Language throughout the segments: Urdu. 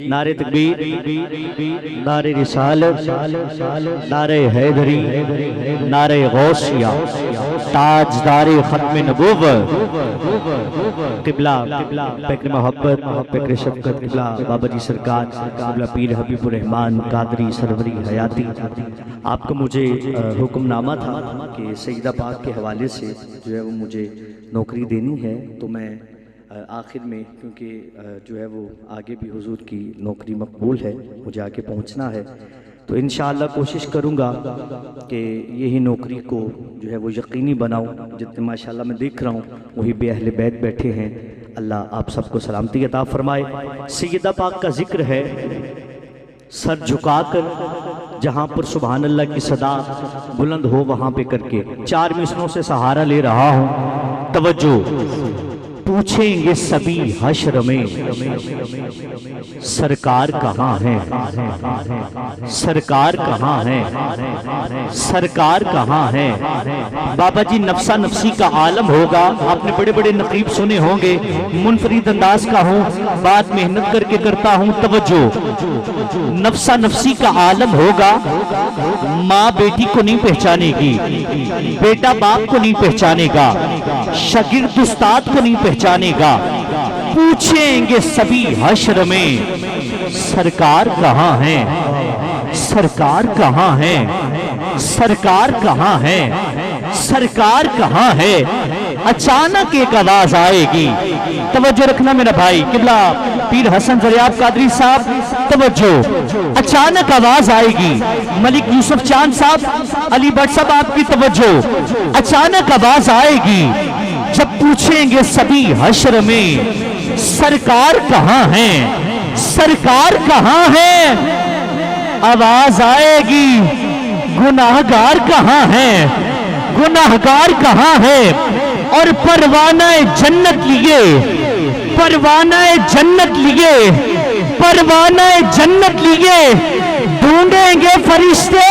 نعرہ تکبیر، نعرہ رسالت، نعرہ حیدری، نعرہ غوثیہ، تاجدار ختم نبوت، قبلہ فکر محبت، فکر شفقت، قبلہ بابا جی سرکار، قبلہ پیر حبیب الرحمن قادری سروری حیاتی۔ آپ کا مجھے حکم نامہ تھا کہ سیدہ پاک کے حوالے سے جو ہے وہ مجھے نوکری دینی ہے، تو میں آخر میں کیونکہ جو ہے وہ آگے بھی حضور کی نوکری مقبول ہے، مجھے آگے پہنچنا ہے، تو انشاءاللہ کوشش کروں گا کہ یہی نوکری کو جو ہے وہ یقینی بناؤں۔ جتنے ماشاءاللہ میں دیکھ رہا ہوں وہی بے اہل بیت بیٹھے ہیں، اللہ آپ سب کو سلامتی عطا فرمائے۔ سیدہ پاک کا ذکر ہے، سر جھکا کر جہاں پر سبحان اللہ کی صدا بلند ہو وہاں پہ کر کے 4 مصروں سے سہارا لے رہا ہوں۔ توجہ، پوچھیں گے سبھی حشر میں سرکار کہاں ہیں، سرکار کہاں ہیں، سرکار کہاں ہیں۔ بابا جی نفسا نفسی کا عالم ہوگا، آپ نے بڑے بڑے نقیب سنے ہوں گے، منفرد انداز کا ہوں، بات محنت کر کے کرتا ہوں۔ توجہ، نفسا نفسی کا عالم ہوگا، ماں بیٹی کو نہیں پہچانے گی، بیٹا باپ کو نہیں پہچانے گا، شاگرد استاد کو نہیں پہچانے گا۔ پوچھیں گے سبھی حشر میں سرکار کہاں ہیں، سرکار کہاں ہیں، سرکار کہاں ہیں، سرکار کہاں ہے۔ اچانک ایک آواز آئے گی، توجہ رکھنا میرا بھائی قبلہ پیر حسن زریاب قادری صاحب، توجہ، اچانک آواز آئے گی۔ ملک یوسف چاند صاحب، علی بٹ صاحب آپ کی توجہ، اچانک آواز آئے گی جب پوچھیں گے سبھی حشر میں سرکار کہاں ہیں، سرکار کہاں ہیں۔ آواز آئے گی گناہگار کہاں ہیں، گناہگار کہاں ہے۔ اور پروانہ جنت لیے، پروانہ جنت لیے، پروانہ جنت لیے ڈھونڈیں گے فرشتے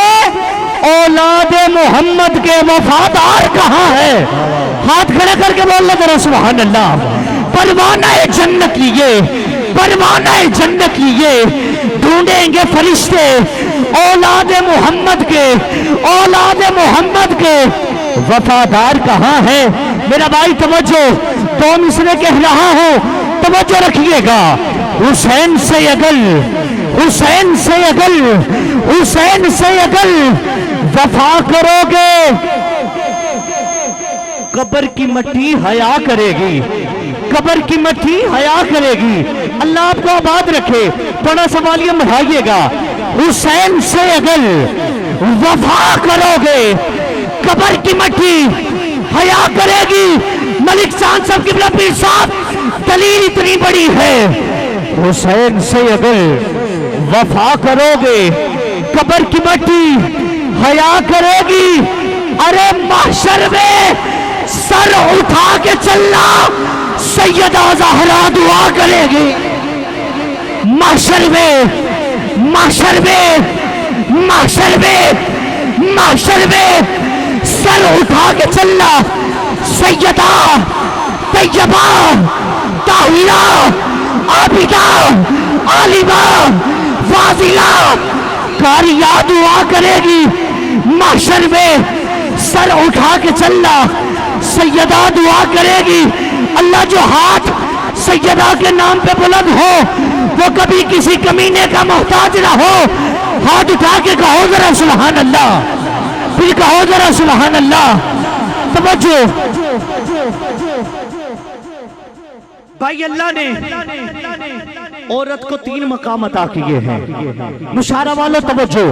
اولاد محمد کے وفادار کہاں ہے۔ ہاتھ کھڑا کر کے بول لیں سبحان اللہ۔ پروانہ جنت لیے، پروانہ جنت لیے ڈھونڈیں گے فرشتے اولاد محمد کے، اولاد محمد کے وفادار کہاں ہے۔ میرا بھائی توجہ، 2 مصرے کہہ رہا ہوں، توجہ رکھیے گا۔ حسین سے اگل، حسین سے اگل، حسین سے اگل وفا کرو گے، قبر کی مٹی حیا کرے گی، قبر کی مٹی حیا کرے گی۔ اللہ آپ کو آباد رکھے، تھوڑا سا والیوم بڑھائیے گا۔ حسین سے اگل وفا کرو گے، قبر کی مٹی حیا کرے گی۔ ملک چاند صاحب قبلہ پیر صاحب، دلیل اتنی بڑی ہے، حسین سے اگل وفا کرو گے، قبر کی مٹی حیا کرے گی۔ ارے محشر میں سر اٹھا کے چلنا، سیدہ زہرا دعا کرے گی۔ محشر میں، محشر میں، محشر میں، محشر میں سر اٹھا کے چلنا، سیدہ طیبہ طاہرہ عابدہ عالمہ فاضلہ قاریہ دعا کرے گی۔ محشر میں سر اٹھا کے چلنا، سیدہ دعا کرے گی۔ اللہ جو ہاتھ سیدہ کے نام پہ بلند ہو وہ کبھی کسی کمینے کا محتاج نہ ہو۔ ہاتھ اٹھا کے کہو ذرا سبحان اللہ، پھر کہو ذرا سبحان اللہ۔ توجہ بھائی، اللہ نے عورت کو 3 مقام عطا کیے ہیں۔ مشاہرہ والوں توجہ،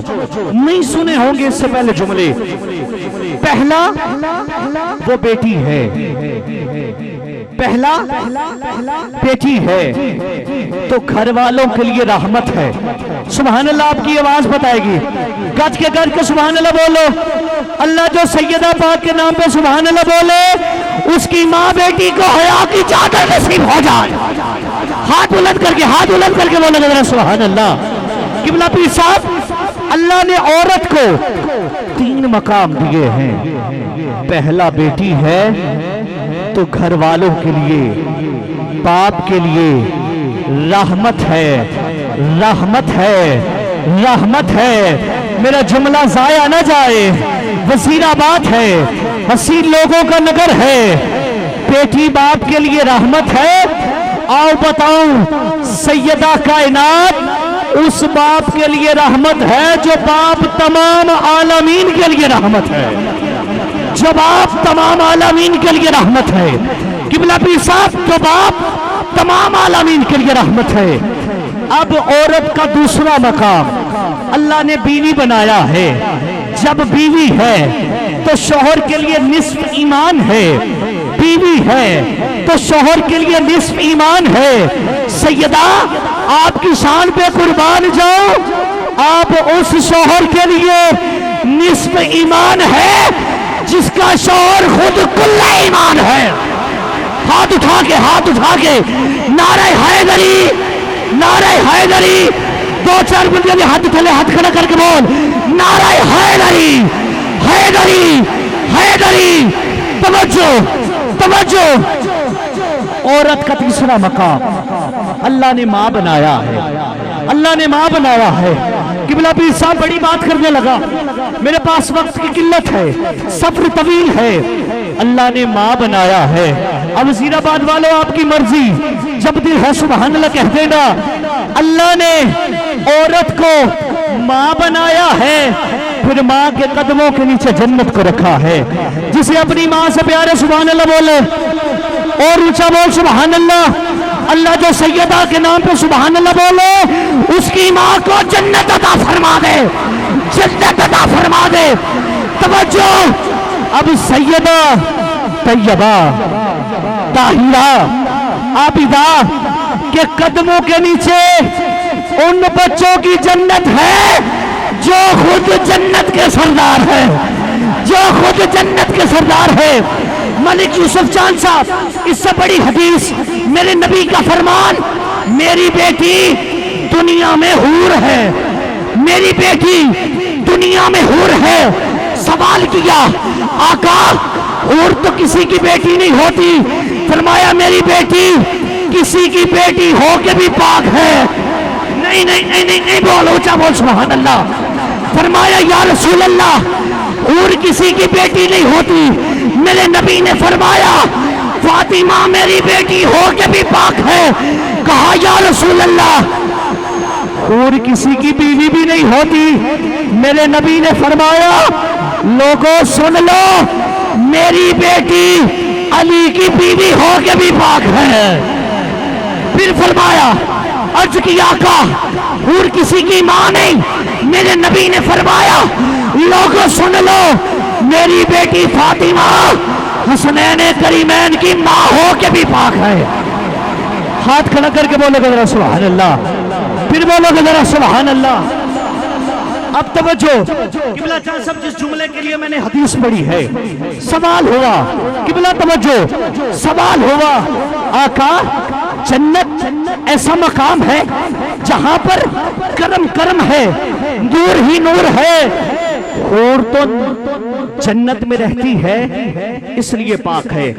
نہیں سنے ہوں گے اس سے پہلے جملے۔ پہلا وہ بیٹی ہے، پہلا بیٹی ہے تو گھر والوں کے لیے رحمت ہے۔ سبحان اللہ آپ کی آواز بتائے گی، گج کے گھر کے سبحان اللہ بولو۔ اللہ جو سیدہ پاک کے نام پہ سبحان اللہ بولے اس کی ماں بیٹی کو حیا کی چادر نصیب ہو جائے۔ ہاتھ بلند کر کے، ہاتھ بلند کر کے بولے گا سبحان اللہ۔ قبلہ پیر صاحب، اللہ نے عورت کو 3 مقام دیے ہیں۔ پہلا بیٹی ہے تو گھر والوں کے لیے، باپ کے لیے رحمت ہے، رحمت ہے، رحمت ہے، میرا جملہ ضائع نہ جائے، وزیر آباد ہے، حسین لوگوں کا نگر ہے، بیٹی باپ کے لیے رحمت ہے۔ آؤ بتاؤں سیدہ کائنات اس باپ کے لیے رحمت ہے جو باپ تمام عالمین کے لیے رحمت ہے، جو باپ تمام عالمین کے لیے رحمت ہے۔ قبلہ پیر صاحب جو باپ تمام عالمین کے لیے رحمت ہے۔ اب عورت کا دوسرا مقام اللہ نے بیوی بنایا ہے، جب بیوی ہے تو شوہر کے لیے نصف ایمان ہے، بیوی ہے تو شوہر کے لیے نصف ایمان ہے۔ سیدہ آپ کی شان پہ قربان جاؤ، آپ اس شوہر کے لیے نصف ایمان ہے جس کا شوہر خود کل ایمان ہے۔ ہاتھ اٹھا کے نعرہ حیدری، نعرہ حیدری، دو چار بندے نے ہاتھ تھلے ہاتھ کھڑا کر کے بول نعرہ حیدری، حیدری، حیدری۔ توجہ توجہ، عورت کا تیسرا مقام اللہ نے ماں بنایا ہے، اللہ نے ماں بنایا ہے۔ قبلہ پیر صاحب بڑی بات کرنے لگا، میرے پاس وقت کی قلت ہے، سفر طویل ہے۔ اللہ نے ماں بنایا ہے۔ اب وزیر آباد والوں آپ کی مرضی، جب دل ہے سبحان اللہ کہہ دینا۔ اللہ نے عورت کو ماں بنایا ہے، پھر ماں کے قدموں کے نیچے جنت کو رکھا ہے۔ جسے اپنی ماں سے پیارے سبحان اللہ بولے اور اونچا بول سبحان اللہ۔ اللہ جو سیدہ کے نام پہ سبحان اللہ بولے اس کی ماں کو جنت عطا فرما دے، جنت عطا فرما دے۔ توجہ، اب سیدہ طیبہ طاہرہ عابدہ کے قدموں کے نیچے ان بچوں کی جنت ہے جو خود جنت کے سردار ہے، جو خود جنت کے سردار ہے۔ ملک یوسف چاند صاحب، اس سے بڑی حدیث، میرے نبی کا فرمان، میری بیٹی دنیا میں حور ہے، میری بیٹی دنیا میں حور ہے۔ سوال کیا آقا حور تو کسی کی بیٹی نہیں ہوتی، فرمایا میری بیٹی کسی کی بیٹی ہو کے بھی پاک ہے۔ نہیں نہیں نہیں نہیں نہیں بول، اونچا بول سبحان اللہ۔ فرمایا یا رسول اللہ حور کسی کی بیٹی نہیں ہوتی، میرے نبی نے فرمایا فاطمہ میری بیٹی ہو کے بھی پاک ہے۔ کہا یا رسول اللہ حور کسی کی بیوی بھی نہیں ہوتی، میرے نبی نے فرمایا لوگوں سن لو میری بیٹی علی کی بیوی ہو کے بھی پاک ہے۔ پھر فرمایا عرض کی آقا حور کسی کی ماں نہیں، میرے نبی نے فرمایا لوگوں سن لو میری بیٹی فاطمہ حسنین کریمین کی ماں ہو کے بھی پاک ہے۔ ہاتھ کھڑا کر کے بولو گے ذرا سبحان اللہ، پھر بولو گے ذرا سبحان اللہ۔ اب توجہ، قبلہ جان سب جس جملے کے لیے میں نے حدیث پڑھی ہے، سوال ہوا قبلہ توجہ، سوال ہوا آقا جنت ایسا مقام ہے جہاں پر کرم کرم ہے، نور ہی نور ہے، اور تو جنت میں رہتی ہے اس لیے پاک ہے۔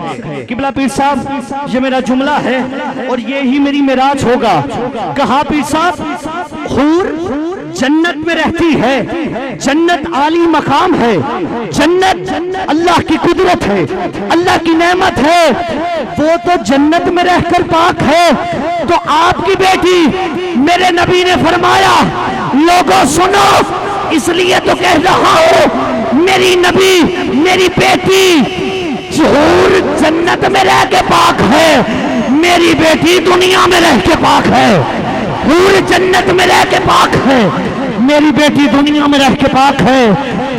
قبلہ پیر صاحب یہ میرا جملہ ہے اور یہی میری معراج ہوگا۔ کہا پیر صاحب حور جنت میں رہتی ہے، جنت عالی مقام ہے، جنت اللہ کی قدرت ہے، اللہ کی نعمت ہے، وہ تو جنت میں رہ کر پاک ہے۔ تو آپ کی بیٹی میرے نبی نے فرمایا لوگوں سنو، اس لیے تو کہہ رہا ہوں میری نبی میری بیٹی حور جنت میں رہ کے پاک ہے، میری بیٹی دنیا میں رہ کے پاک ہے۔ حور جنت میں رہ کے پاک ہے، میری بیٹی دنیا میں رہ کے پاک ہے۔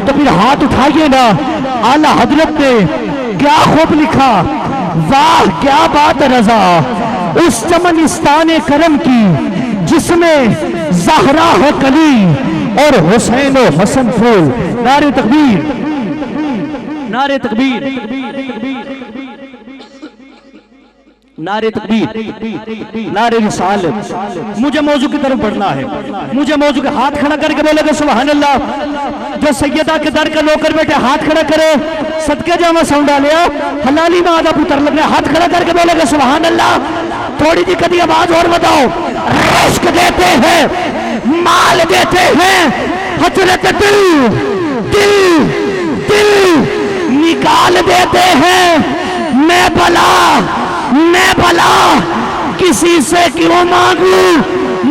تو پھر ہاتھ اٹھائیے نا، اعلیٰ حضرت نے کیا خوب لکھا، واہ کیا بات رضا اس چمنستان کرم کی جس میں زہرا ہے کلی اور حسین و حسن پھول۔ نعرہ تکبیر، نعرہ تکبیر، نعرہ تکبیر، نعرہ رسالت۔ مجھے موضوع کی طرف بڑھنا ہے، مجھے موضوع کے ہاتھ کھڑا کر کے بولے گا سبحان اللہ۔ جو سیدہ کے در کا نوکر بیٹھے ہاتھ کھڑا کرے، صدقے جامع ساؤنڈ ڈالیا، حلالی مادہ پتر لگ رہے، ہاتھ کھڑا کر کے بولے گا سبحان اللہ۔ تھوڑی جی کدی آواز اور بتاؤ. عشق دیتے ہیں مال دیتے ہیں حضرت دل دل دل نکال دیتے ہیں. میں بھلا کسی سے کیوں مانگوں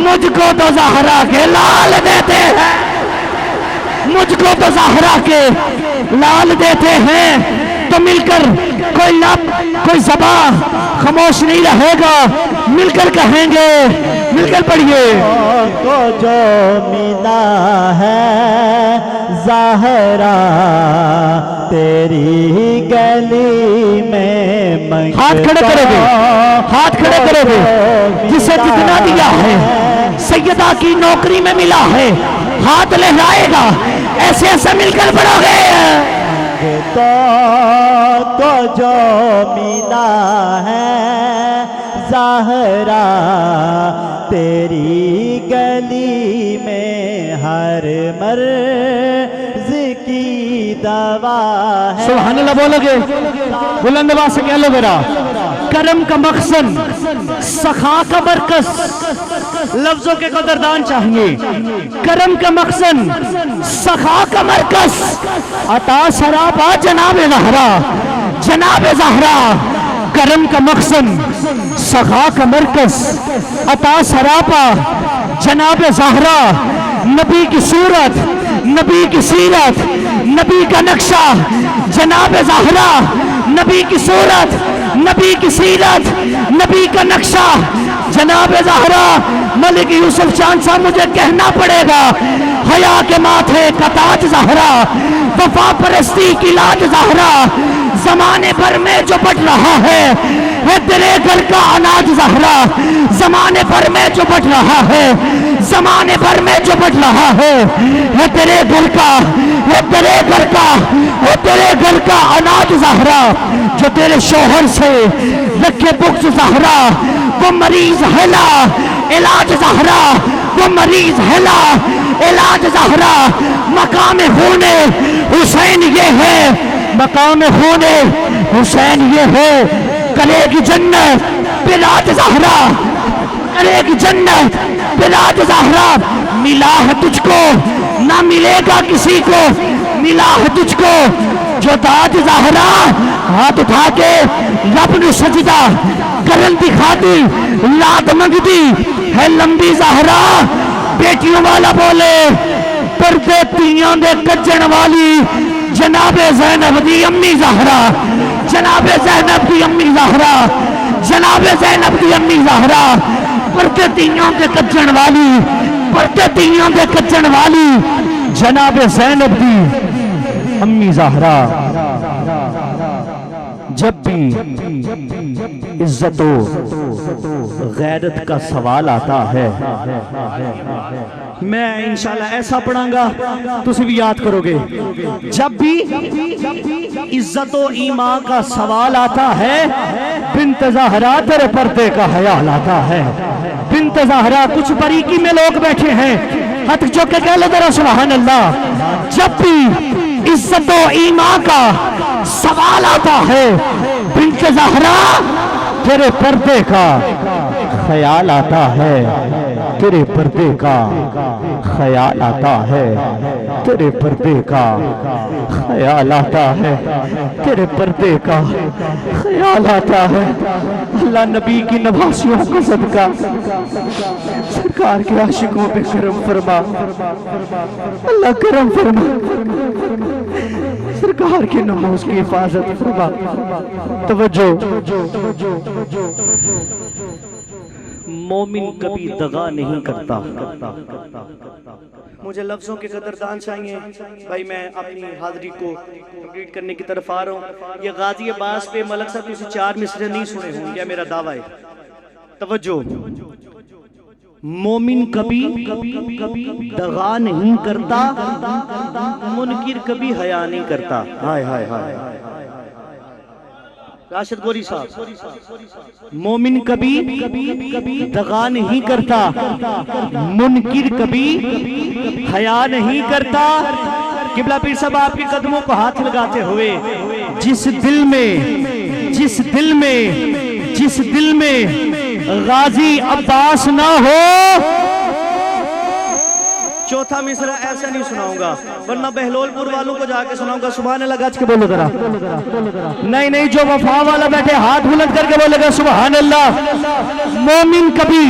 مجھ کو تو زہرا کے لال دیتے ہیں. مجھ کو تو زہرا کے لال دیتے ہیں. تو مل کر کوئی لب کوئی زبان خاموش نہیں رہے گا. مل کر کہیں گے مل کر پڑھیے. کو جو ملا ہے زہرا تیری گلی میں ہاتھ کھڑے کرو گے ہاتھ کھڑے کرو گے. جسے جتنا دیا ہے سیدہ کی نوکری میں ملا ہے ہاتھ لہرائے گا. ایسے ایسے مل کر پڑھو گے. تو جو ملا ہے زہرا تیری گلی میں ہر مرض کی دوا ہے. سبحان اللہ بولو گے بلند آواز سے کہہ لو میرا. کرم کا مقصد سخا کا مرکز لفظوں کے قدردان چاہیے. کرم کا مقصد سخا کا مرکز عطا سراپا جناب زہرا جناب زہرا. کرم کا مقصد سخا کا مرکز عطا سراپا جناب زہرا. نبی کی صورت نبی کی سیرت نبی کا نقشہ جناب زہرا. نبی کی صورت نبی کی سیرت نبی کا نقشہ جناب زہرا. ملک یوسف چاند صاحب مجھے کہنا پڑے گا حیا کے ماتھے کا تاج زہرا وفا پرستی کی لاج زہرا. زمانے بھر میں جو بٹ رہا ہے تیرے گھر کا اناج زہرا. زمانے بھر میں جو بٹ رہا ہے زمانے بھر میں جو بٹ رہا ہے تیرے گھر کا تیرے گھر کا تیرے گھر کا اناج زہرا. جو تیرے شوہر سے رکھے بغض زہرا وہ مریض ہے لا علاج زہرا. وہ مریض ہے لا علاج زہرا. مقام خون حسین یہ ہے مقام خون حسین یہ ہے. کرے گی جنت بلاد زہرا کرے گی جنت بلاد زہرا. ملا ہے تجھ کو نہ ملے گا کسی کو ملا ہے تجھ کو جو تاج زہرا. ہاتھ اٹھا کے رب نے سجدہ کرن دکھا دی لات منگتی ہے لمبی زہرا. بیٹیوں والا بولے پردے تیاں دے کجن والی جناب زینب دی امی زہرا جناب زینب دی امی زہرا جناب زینب دی امی زہرا. پردے تیاں دے کجن والی پردے تیاں دے کجن والی جناب زینب دی امی زہرا. جب بھی عزت و غیرت کا سوال آتا ہے میں انشاءاللہ ایسا پڑھاں گا تسی بھی یاد کرو گے. جب بھی عزت و ایمان کا سوال آتا ہے بنت زہرا تیرے پردے کا خیال آتا ہے. بنت زہرا کچھ باریکی میں لوگ بیٹھے ہیں ہاتھ جو کہ کہہ لو ذرا سبحان اللہ. جب بھی عزت و ایمان کا سوال آتا ہے بنت زہرا تیرے پردے کا خیال آتا ہے. تیرے پردے کا خیال آتا ہے. تیرے پردے کا خیال آتا ہے. تیرے پردے کا خیال آتا ہے. اللہ نبی کی نوازیوں کا صدقہ سرکار کے عاشقوں پہ کرم فرما. اللہ کرم فرما. سرکار کے نماز کی حفاظت فرما. توجہ. مومن کبھی دغا نہیں کرتا. مجھے لفظوں کے قدردان چاہیے بھائی. میں اپنی حاضری کو کمپلیٹ کرنے کی طرف آ رہا ہوں. یہ غازی عباس پہ ملک صاحب کسی 4 مصرے نہیں سنے ہوں گے میرا دعویٰ ہے. توجہ. مومن کبھی دغا نہیں کرتا منکر کبھی حیا نہیں کرتا. ہائے ہائے ہائے راشد گوری صاحب. مومن کبھی دغا نہیں کرتا منکر کبھی حیا نہیں کرتا. قبلہ پیر صاحب آپ کے قدموں کو ہاتھ لگاتے ہوئے جس دل میں غازی عباس نہ ہو. چوتھا مصرع ایسا نہیں سناؤں گا ورنہ بہلول پور والوں کو جا کے سناؤں گا. سبحان اللہ گج کے بولو ذرا. نہیں جو وفا والا بیٹھے ہاتھ بلند کر کے بولے گا سبحان اللہ. مومن کبھی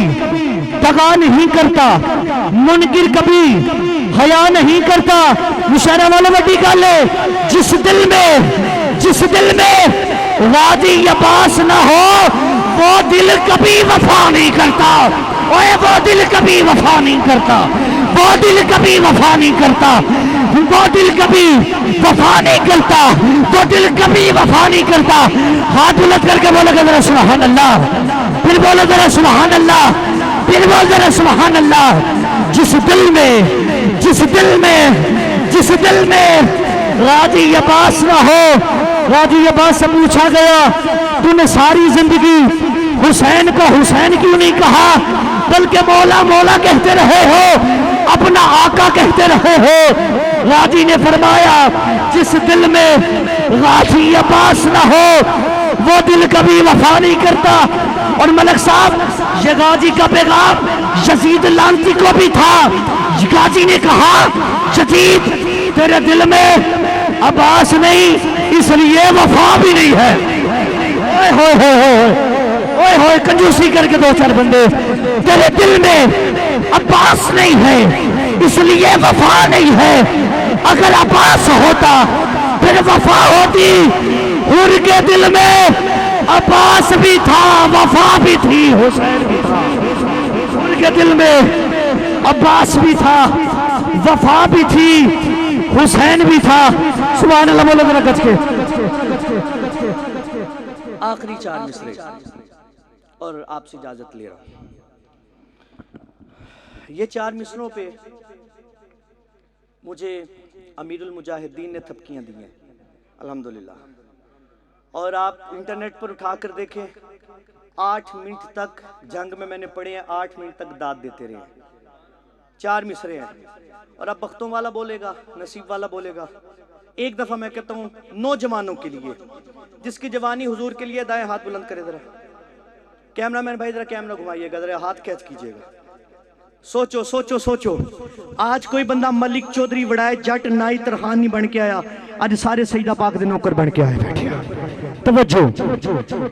دغا نہیں کرتا, منکر کبھی حیا نہیں کرتا. مشاعرہ والا بڑی گل ہے, جس دل میں غازی عباس نہ ہو وہ دل کبھی وفا نہیں کرتا. اوے وہ دل کبھی وفا نہیں کرتا, وہ دل کبھی وفا نہیں کرتا, وہ دل کبھی وفا نہیں کرتا, وہ دل کبھی وفا نہیں کرتا. ہاتھ بلند کر کے بولے گا ذرا سبحان اللہ, پھر بولو ذرا سبحان اللہ, پھر بول ذرا سبحان اللہ. جس دل میں غازی عباس نہ ہو. غازی عباس سے پوچھا گیا تو نے ساری زندگی حسین کو حسین کیوں نہیں کہا بلکہ مولا مولا کہتے رہے ہو, اپنا آقا کہتے رہے ہو. غازی نے فرمایا جس دل میں غازی عباس نہ ہو وہ دل کبھی وفا نہیں کرتا. اور ملک صاحب یہ غازی کا پیغام یزید لعنتی کو بھی تھا. غازی نے کہا یزید تیرے دل میں عباس نہیں اس لیے وفا بھی نہیں ہے. اوئے ہوئے کنجوسی کر کے دو چار بندے, تیرے دل میں عباس نہیں ہے اس لیے وفا نہیں ہے. اگر عباس ہوتا پھر وفا ہوتی. حور کے دل میں عباس بھی تھا, وفا بھی تھی, حسین بھی تھا. حور کے دل میں عباس بھی تھا, وفا بھی تھی, حسین بھی تھا. سبحان اللہ بولو ذرا گج کے. آخری 4 مصرع اور آپ سے اجازت لے رہا ہوں. یہ 4 مصرعوں پہ مجھے امیر المجاہدین نے تھپکیاں دی ہیں الحمدللہ. اور آپ انٹرنیٹ پر اٹھا کر دیکھیں 8 منٹ تک جنگ میں نے پڑھے ہیں, 8 منٹ تک داد دیتے رہے ہیں. 4 مصرع ہیں اور اب بختوں والا بولے گا, نصیب والا بولے گا. ایک دفعہ میں کہتا ہوں نوجوانوں کے لیے جس کی جوانی حضور کے لیے, دائیں ہاتھ بلند کرے ذرا. کیمرہ مین بھائی ذرا کیمرہ گھمائیے گا, ذرا ہاتھ کیچ کیجئے گا. سوچو آج کوئی بندہ ملک چودھری وڑائے جٹ نائی ترخان نہیں بن کے آیا, آج سارے سیدہ پاک دے نوکر بن کے آئے بیٹھے. توجہ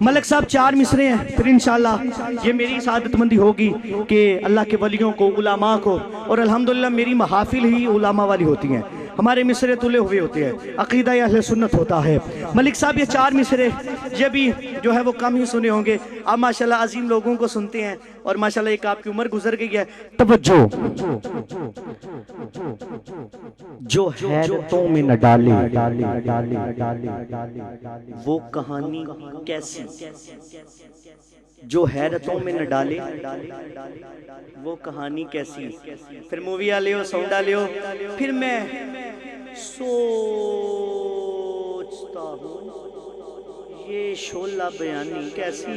ملک صاحب 4 مصرع ہیں, پھر انشاءاللہ یہ میری سعادت مندی ہوگی کہ اللہ کے ولیوں کو, علماء کو, اور الحمدللہ میری محافل ہی علماء والی ہوتی ہیں, ہمارے مصرع تلے ہوئے ہوتے ہیں, عقیدہ اہل سنت ہوتا ہے. ملک صاحب یہ 4 مصرع یہ بھی جو ہے وہ کم ہی سنے ہوں گے. آپ ماشاءاللہ عظیم لوگوں کو سنتے ہیں اور ماشاءاللہ ایک آپ کی عمر گزر گئی ہے. توجہ جو حیرتوں میں نہ ڈالے وہ کہانی کیسی, جو حیرتوں میں نہ ڈالے وہ کہانی کیسی. پھر موویاں لیو, سونڈا لیو, پھر میں سوچتا ہوں یہ شولہ بیانی کیسی.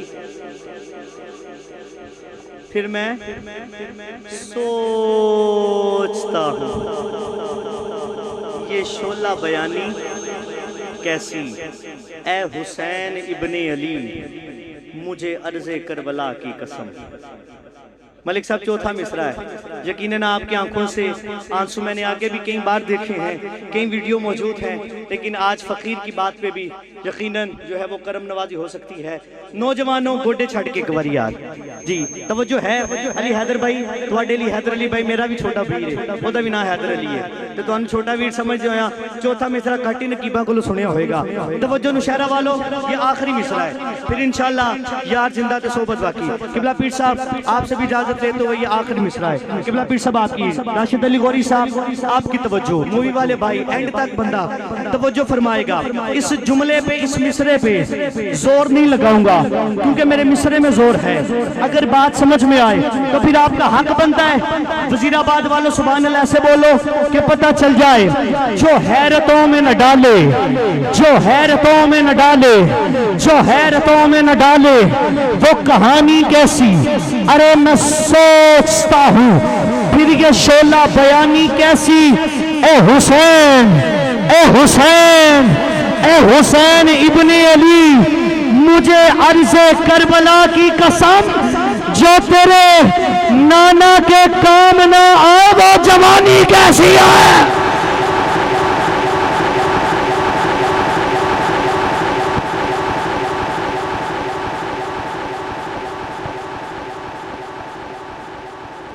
پھر میں سوچتا ہوں یہ شولہ بیانی کیسی. اے حسین ابن علی مجھے عرض کربلا کی قسم. ملک صاحب چوتھا مصرع ہے. یقیناً آپ کی آنکھوں سے آنسو میں نے آگے بھی کئی بار دیکھے ہیں, کئی ویڈیو موجود ہیں, لیکن آج فقیر کی بات پہ بھی یقیناً جو ہے وہ کرم نوازی ہو سکتی ہے. نوجوانوں گوڈے چھڑ کے گواری یار جی توجہ ہے. علی حیدر بھائی تھوڑے لیے, حیدر علی بھائی میرا بھی چھوٹا ویر ہے, وہ بھی نام حیدر علی ہے, تو تمہیں چھوٹا ویر سمجھ جو ہے. چوتھا مصرع کاٹی نقیبہ کو سنیا ہوئے گا. توجہ نشہرہ والوں یہ آخری مصرع ہے, پھر انشاءاللہ یار زندہ تے صحبت باقی. قبلہ پیر صاحب آپ سے بھی اجازت لیتے ہوئے یہ آخری مصرع ہے. قبلہ پیر صاحب آپ کی, راشد علی غوری صاحب آپ کی توجہ, مووی والے بھائی اینڈ تک بندہ توجہ فرمائے گا. اس جملے پہ, اس مصرع پہ زور نہیں لگاؤں گا کیونکہ میرے مصرع میں زور ہے. اگر بات سمجھ میں آئے تو پھر آپ کا حق بنتا ہے وزیر آباد والوں سبحان اللہ سے بولو کہ پتہ چل جائے. جو حیرتوں میں نہ ڈالے, جو حیرتوں میں نہ ڈالے, جو حیرتوں میں نہ ڈالے وہ کہانی کیسی. ارے میں سوچتا ہوں پھر یہ شولہ بیانی کیسی. اے حسین, اے حسین, اے حسین ابن علی مجھے عرض کربلا کی قسم جو تیرے نانا کے کام نہ آئے وہ جوانی کیسی ہے.